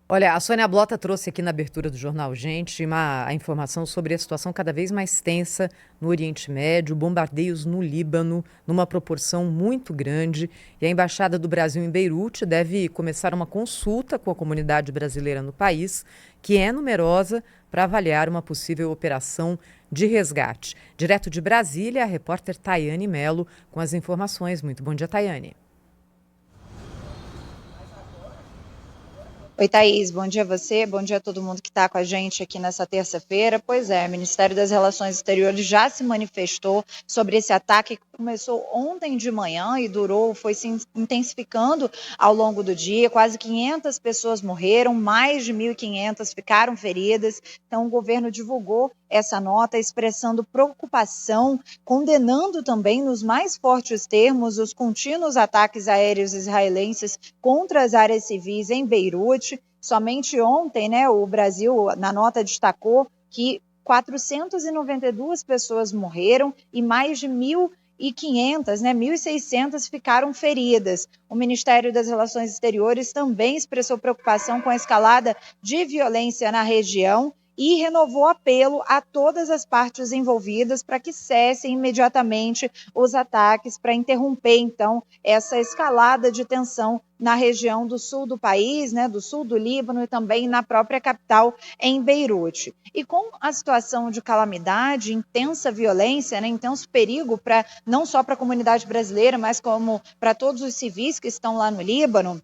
Olha, a Sônia Blota trouxe aqui na abertura do Jornal Gente a informação sobre a situação cada vez mais tensa no Oriente Médio, bombardeios no Líbano, numa proporção muito grande. E a Embaixada do Brasil em Beirute deve começar uma consulta com a comunidade brasileira no país, que é numerosa, para avaliar uma possível operação de resgate. Direto de Brasília, a repórter Tayane Mello com as informações. Muito bom dia, Tayane. Oi, Thaís, bom dia a você, bom dia a todo mundo que está com a gente aqui nessa terça-feira. Pois é, o Ministério das Relações Exteriores já se manifestou sobre esse ataque que começou ontem de manhã e foi se intensificando ao longo do dia. Quase 500 pessoas morreram, mais de 1.500 ficaram feridas. Então, o governo divulgou essa nota expressando preocupação, condenando também nos mais fortes termos os contínuos ataques aéreos israelenses contra as áreas civis em Beirute. Somente ontem, o Brasil, na nota, destacou que 492 pessoas morreram e mais de 1.500, 1.600 ficaram feridas. O Ministério das Relações Exteriores também expressou preocupação com a escalada de violência na região e renovou apelo a todas as partes envolvidas para que cessem imediatamente os ataques, para interromper, então, essa escalada de tensão na região do sul do país, do sul do Líbano e também na própria capital, em Beirute. E com a situação de calamidade, intensa violência, intenso perigo não só para a comunidade brasileira, mas como para todos os civis que estão lá no Líbano,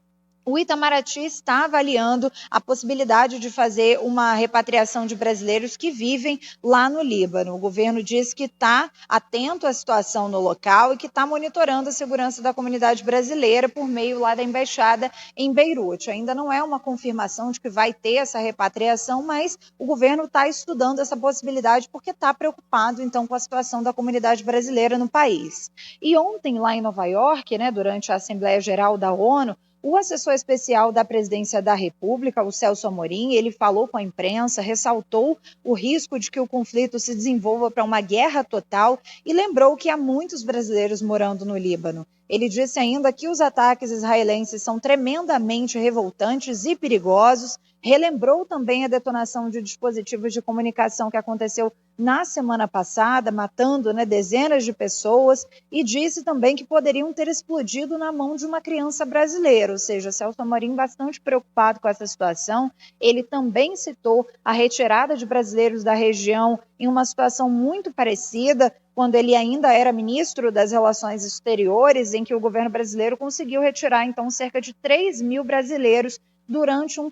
o Itamaraty está avaliando a possibilidade de fazer uma repatriação de brasileiros que vivem lá no Líbano. O governo diz que está atento à situação no local e que está monitorando a segurança da comunidade brasileira por meio lá da embaixada em Beirute. Ainda não é uma confirmação de que vai ter essa repatriação, mas o governo está estudando essa possibilidade porque está preocupado, então, com a situação da comunidade brasileira no país. E ontem, lá em Nova York, durante a Assembleia Geral da ONU, o assessor especial da Presidência da República, o Celso Amorim, ele falou com a imprensa, ressaltou o risco de que o conflito se desenvolva para uma guerra total e lembrou que há muitos brasileiros morando no Líbano. Ele disse ainda que os ataques israelenses são tremendamente revoltantes e perigosos, relembrou também a detonação de dispositivos de comunicação que aconteceu na semana passada, matando dezenas de pessoas, e disse também que poderiam ter explodido na mão de uma criança brasileira, ou seja, Celso Amorim bastante preocupado com essa situação. Ele também citou a retirada de brasileiros da região em uma situação muito parecida, quando ele ainda era ministro das Relações Exteriores, em que o governo brasileiro conseguiu retirar, então, cerca de 3.000 brasileiros durante um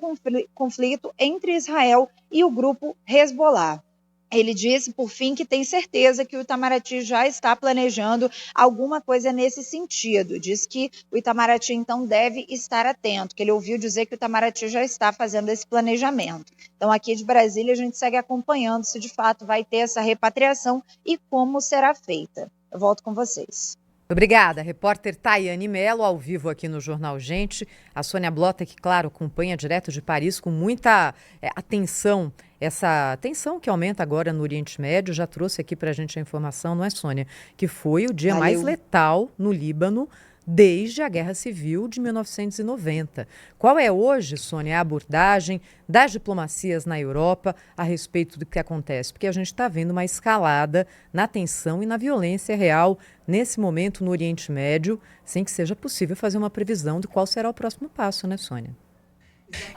conflito entre Israel e o grupo Hezbollah. Ele disse, por fim, que tem certeza que o Itamaraty já está planejando alguma coisa nesse sentido. Diz que o Itamaraty, então, deve estar atento, que ele ouviu dizer que o Itamaraty já está fazendo esse planejamento. Então, aqui de Brasília, a gente segue acompanhando se de fato vai ter essa repatriação e como será feita. Eu volto com vocês. Obrigada, repórter Tayane Mello, ao vivo aqui no Jornal Gente. A Sônia Blota, que, claro, acompanha direto de Paris com muita atenção, essa tensão que aumenta agora no Oriente Médio. Já trouxe aqui para a gente a informação, não é, Sônia? Que foi o dia mais letal no Líbano desde a Guerra Civil de 1990. Qual é hoje, Sônia, a abordagem das diplomacias na Europa a respeito do que acontece? Porque a gente está vendo uma escalada na tensão e na violência real nesse momento no Oriente Médio, sem que seja possível fazer uma previsão de qual será o próximo passo, né, Sônia?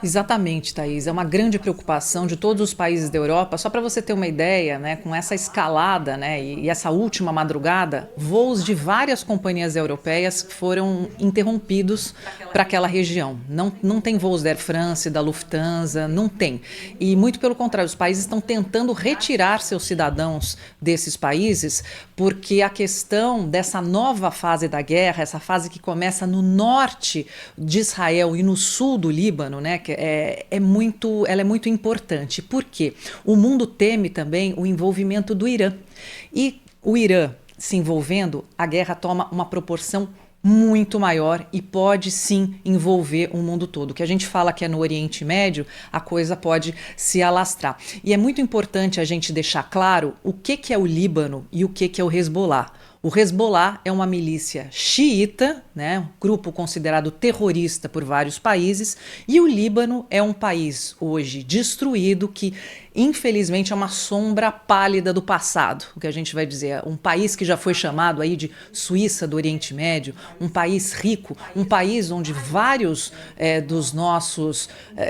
Exatamente, Thaís. É uma grande preocupação de todos os países da Europa. Só para você ter uma ideia, com essa escalada e essa última madrugada, voos de várias companhias europeias foram interrompidos para aquela região. Não tem voos da Air France, da Lufthansa, não tem. E muito pelo contrário, os países estão tentando retirar seus cidadãos desses países porque a questão dessa nova fase da guerra, essa fase que começa no norte de Israel e no sul do Líbano, que ela é muito importante. Por quê? O mundo teme também o envolvimento do Irã. E o Irã se envolvendo, a guerra toma uma proporção muito maior e pode sim envolver o mundo todo. O que a gente fala que é no Oriente Médio, a coisa pode se alastrar. E é muito importante a gente deixar claro o que é o Líbano e o que é o Hezbollah. O Hezbollah é uma milícia xiita, né, um grupo considerado terrorista por vários países, e o Líbano é um país hoje destruído que, infelizmente, é uma sombra pálida do passado, o que a gente vai dizer, um país que já foi chamado aí de Suíça do Oriente Médio, um país rico, um país onde vários dos nossos,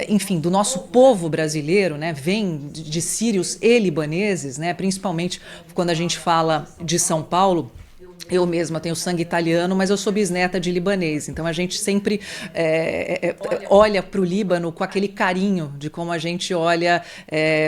enfim, do nosso povo brasileiro, né, vem de sírios e libaneses, né, principalmente quando a gente fala de São Paulo. Eu mesma tenho sangue italiano, mas eu sou bisneta de libanês. Então a gente sempre olha para o Líbano com aquele carinho de como a gente olha,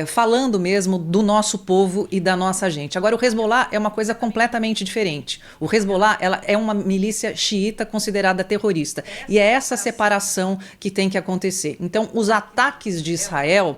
falando mesmo do nosso povo e da nossa gente. Agora, o Hezbollah é uma coisa completamente diferente. O Hezbollah ela é uma milícia xiita considerada terrorista. E é essa separação que tem que acontecer. Então, os ataques de Israel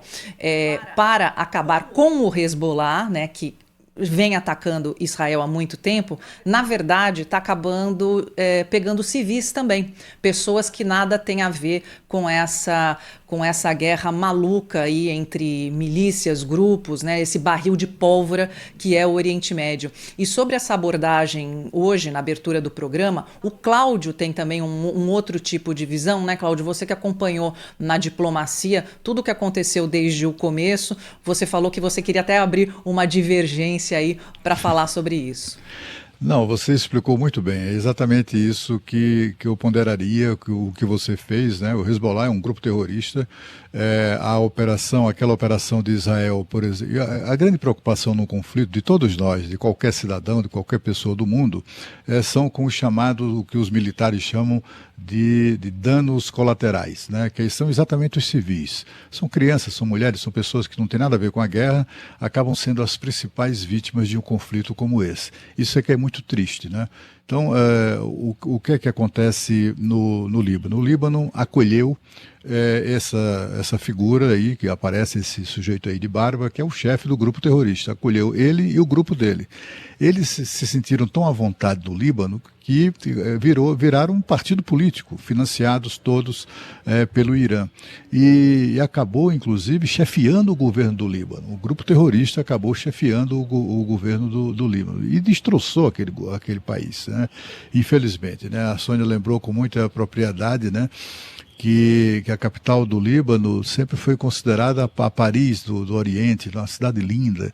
para acabar com o Hezbollah, né, que vem atacando Israel há muito tempo, na verdade está acabando pegando civis também, pessoas que nada têm a ver com essa guerra maluca aí entre milícias, grupos, né, esse barril de pólvora que é o Oriente Médio. E sobre essa abordagem hoje, na abertura do programa, o Cláudio tem também um outro tipo de visão, né, Cláudio? Você que acompanhou na diplomacia tudo o que aconteceu desde o começo, você falou que você queria até abrir uma divergência aí para falar sobre isso. Não, você explicou muito bem. É exatamente isso que eu ponderaria, o que você fez, né? O Hezbollah é um grupo terrorista. Aquela operação de Israel, por exemplo, a grande preocupação no conflito de todos nós, de qualquer cidadão, de qualquer pessoa do mundo, são com o chamado, o que os militares chamam de danos colaterais, né? Que são exatamente os civis. São crianças, são mulheres, são pessoas que não têm nada a ver com a guerra, acabam sendo as principais vítimas de um conflito como esse. Isso é que é muito triste, né? Então, o que é que acontece no Líbano? O Líbano acolheu essa figura aí, que aparece esse sujeito aí de barba, que é o chefe do grupo terrorista. Acolheu ele e o grupo dele. Eles se sentiram tão à vontade no Líbano que viraram um partido político, financiados todos pelo Irã. E acabou, inclusive, chefiando o governo do Líbano. O grupo terrorista acabou chefiando o governo do Líbano e destroçou aquele país, né? Infelizmente, né? A Sônia lembrou com muita propriedade, né, que a capital do Líbano sempre foi considerada a Paris do Oriente, uma cidade linda,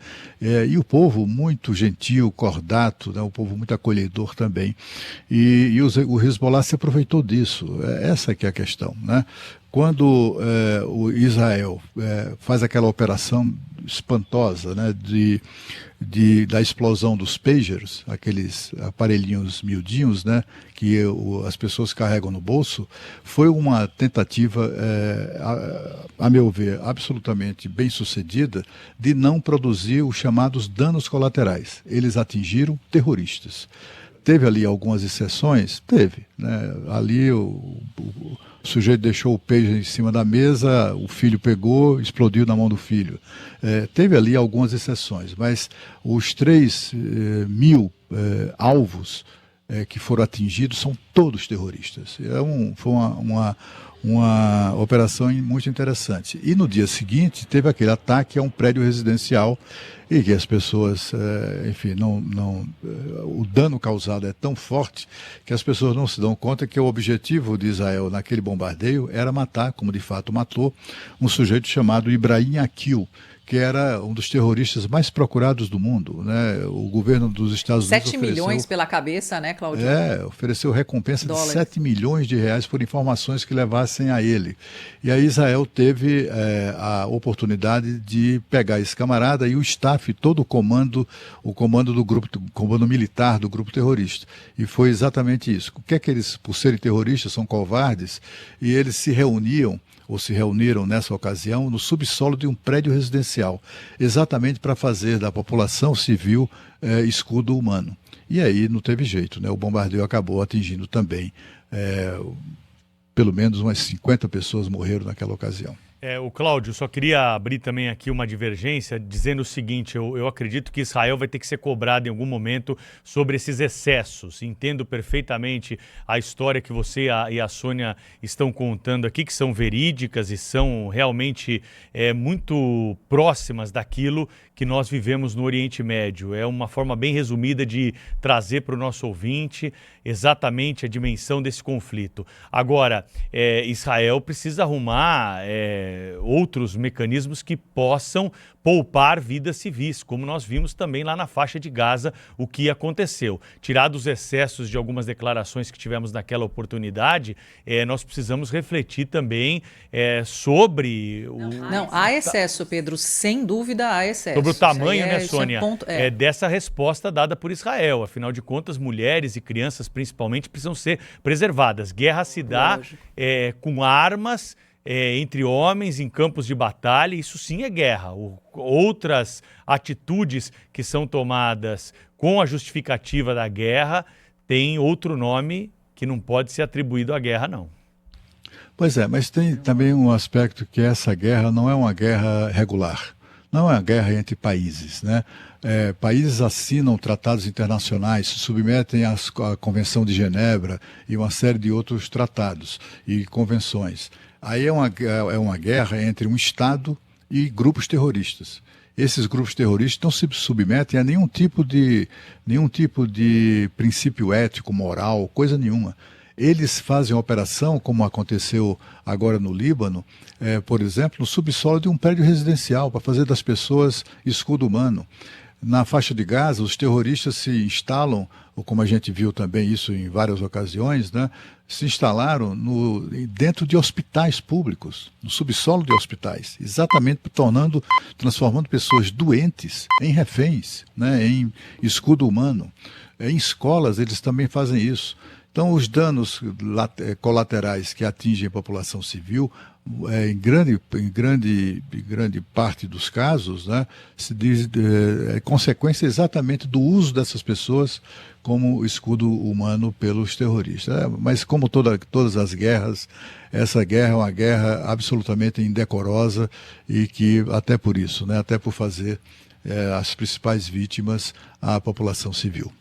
e o povo muito gentil, cordato, né, um povo muito acolhedor também. E o Hezbollah se aproveitou disso, essa que é a questão, né? Quando o Israel faz aquela operação espantosa, né, da explosão dos pagers, aqueles aparelhinhos miudinhos, né, que as pessoas carregam no bolso, foi uma tentativa, a meu ver, absolutamente bem sucedida, de não produzir os chamados danos colaterais. Eles atingiram terroristas. Teve ali algumas exceções? Teve, né? Ali o sujeito deixou o pager em cima da mesa, o filho pegou, explodiu na mão do filho. Teve ali algumas exceções, mas os 3.000 alvos que foram atingidos são todos terroristas. Foi uma operação muito interessante. E no dia seguinte teve aquele ataque a um prédio residencial e que as pessoas, enfim, o dano causado é tão forte que as pessoas não se dão conta que o objetivo de Israel naquele bombardeio era matar, como de fato matou, um sujeito chamado Ibrahim Akil, que era um dos terroristas mais procurados do mundo, né? O governo dos Estados Unidos 7 milhões pela cabeça, né, Cláudio? Ofereceu recompensa dólares. De 7 milhões de reais por informações que levassem a ele. E aí Israel teve a oportunidade de pegar esse camarada e o staff, todo o comando do grupo, o comando militar do grupo terrorista. E foi exatamente isso. O que é que eles, por serem terroristas, são covardes, e eles se reuniram nessa ocasião no subsolo de um prédio residencial, exatamente para fazer da população civil escudo humano. E aí não teve jeito, né? O bombardeio acabou atingindo também, pelo menos umas 50 pessoas morreram naquela ocasião. O Cláudio, só queria abrir também aqui uma divergência, dizendo o seguinte: eu acredito que Israel vai ter que ser cobrado em algum momento sobre esses excessos. Entendo perfeitamente a história que você e a Sônia estão contando aqui, que são verídicas e são realmente muito próximas daquilo que nós vivemos no Oriente Médio. É uma forma bem resumida de trazer para o nosso ouvinte exatamente a dimensão desse conflito. Agora, Israel precisa arrumar outros mecanismos que possam poupar vidas civis, como nós vimos também lá na faixa de Gaza, o que aconteceu. Tirados os excessos de algumas declarações que tivemos naquela oportunidade, nós precisamos refletir também sobre Não, há excesso, Pedro, sem dúvida há excesso. Sobre o tamanho, né, Sônia, é dessa resposta dada por Israel. Afinal de contas, mulheres e crianças, principalmente, precisam ser preservadas. Guerra se dá com armas, entre homens em campos de batalha, isso sim é guerra. Outras atitudes que são tomadas com a justificativa da guerra têm outro nome que não pode ser atribuído à guerra, não. Pois é, mas tem também um aspecto que essa guerra não é uma guerra regular. Não é uma guerra entre países, né? Países assinam tratados internacionais, se submetem à Convenção de Genebra e uma série de outros tratados e convenções. Aí é uma guerra entre um Estado e grupos terroristas. Esses grupos terroristas não se submetem a nenhum tipo de princípio ético, moral, coisa nenhuma. Eles fazem a operação, como aconteceu agora no Líbano, por exemplo, no subsolo de um prédio residencial, para fazer das pessoas escudo humano. Na faixa de Gaza, os terroristas se instalam, ou como a gente viu também isso em várias ocasiões, né, se instalaram dentro de hospitais públicos, no subsolo de hospitais, exatamente transformando pessoas doentes em reféns, né, em escudo humano. Em escolas eles também fazem isso. Então, os danos colaterais que atingem a população civil, em grande parte dos casos, né, se diz consequência exatamente do uso dessas pessoas como escudo humano pelos terroristas. Mas como todas as guerras, essa guerra é uma guerra absolutamente indecorosa e que, até por isso, né, até por fazer as principais vítimas a população civil.